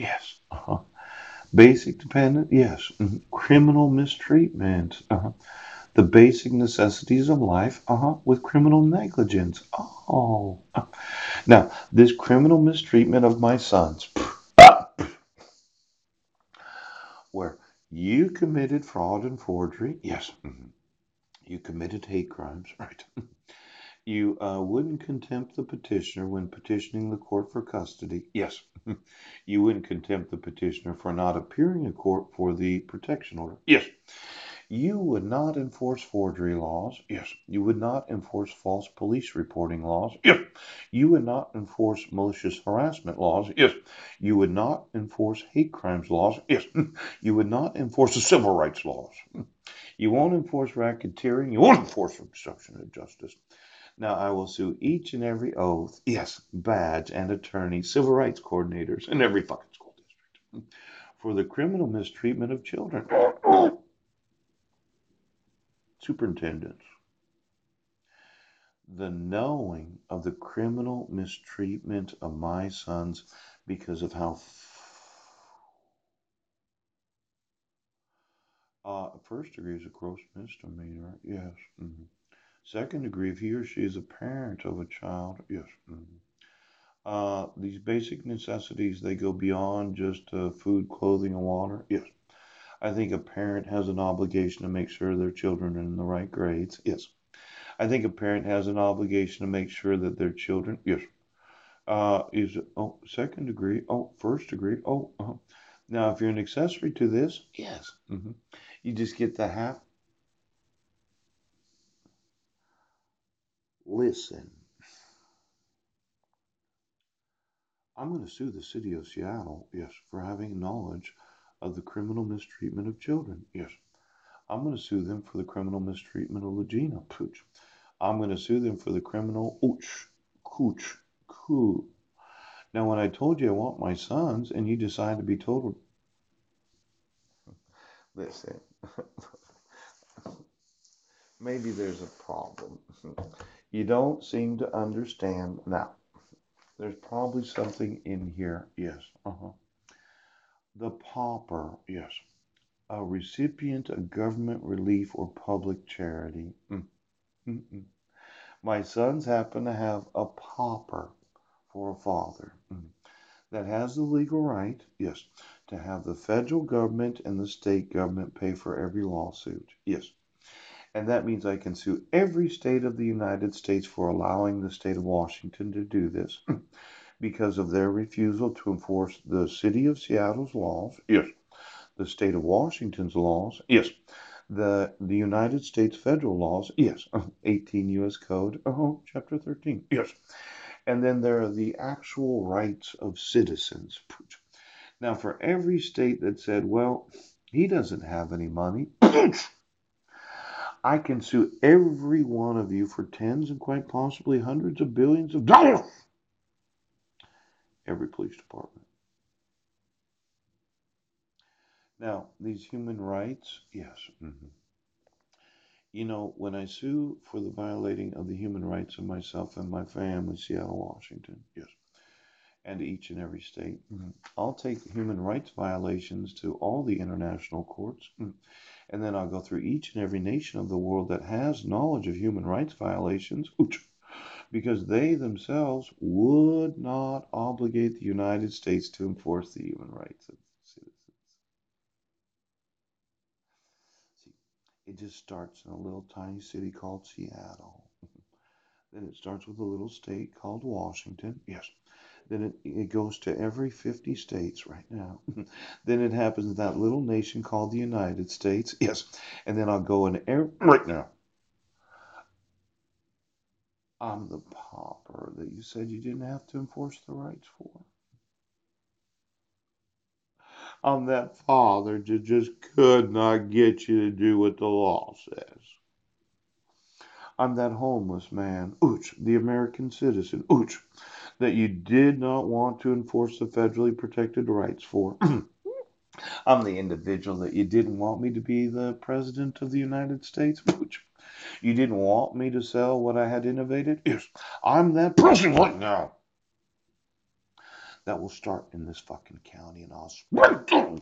Yes. Basic dependent? Yes. Criminal mistreatment? The basic necessities of life? With criminal negligence? Oh. Now, this criminal mistreatment of my sons, where you committed fraud and forgery? Yes. You committed hate crimes, right? You wouldn't contempt the petitioner when petitioning the court for custody. Yes. You wouldn't contempt the petitioner for not appearing in court for the protection order. Yes. You would not enforce forgery laws. Yes. You would not enforce false police reporting laws. Yes. You would not enforce malicious harassment laws. Yes. You would not enforce hate crimes laws. Yes. You would not enforce the civil rights laws. You won't enforce racketeering. You won't enforce obstruction of justice. Now I will sue each and every oath, yes, badge and attorney, civil rights coordinators in every fucking school district for the criminal mistreatment of children. Superintendents, the knowing of the criminal mistreatment of my sons because of how first degree is a gross misdemeanor, yes. Second degree, if he or she is a parent of a child, yes. These basic necessities, they go beyond just food, clothing, and water. Yes. I think a parent has an obligation to make sure their children are in the right grades. Yes. I think a parent has an obligation to make sure that their children, yes. Is, oh, second degree, oh, first degree, oh, Now, if you're an accessory to this, yes. You just get the half. Listen, I'm going to sue the city of Seattle, yes, for having knowledge of the criminal mistreatment of children, yes. I'm going to sue them for the criminal mistreatment of Legina Pooch. I'm going to sue them for the criminal ooch, cooch, coo. Now, when I told you I want my sons and you decide to be total. Listen, maybe there's a problem. You don't seem to understand. Now, there's probably something in here. Yes. The pauper. Yes. A recipient of government relief or public charity. My sons happen to have a pauper for a father that has the legal right, yes, to have the federal government and the state government pay for every lawsuit. Yes. And that means I can sue every state of the United States for allowing the state of Washington to do this because of their refusal to enforce the city of Seattle's laws. Yes. The state of Washington's laws. Yes. The United States federal laws. Yes. 18 U.S. Code. Chapter 13. Yes. And then there are the actual rights of citizens. Now, for every state that said, well, he doesn't have any money, I can sue every one of you for tens and quite possibly hundreds of billions of dollars. Every police department. Now, these human rights, yes. You know, when I sue for the violating of the human rights of myself and my family, Seattle, Washington, yes, and each and every state. I'll take human rights violations to all the international courts, and then I'll go through each and every nation of the world that has knowledge of human rights violations, because they themselves would not obligate the United States to enforce the human rights of citizens. See, it just starts in a little tiny city called Seattle. Then it starts with a little state called Washington. Yes. Then it goes to every 50 states right now. Then it happens in that little nation called the United States. Yes. And then I'll go in right now. I'm the pauper that you said you didn't have to enforce the rights for. I'm that father that just could not get you to do what the law says. I'm that homeless man, the American citizen, that you did not want to enforce the federally protected rights for. I'm the individual that you didn't want me to be the president of the United States. You didn't want me to sell what I had innovated. Yes, I'm that person right now that will start in this fucking county, and I'll spank them.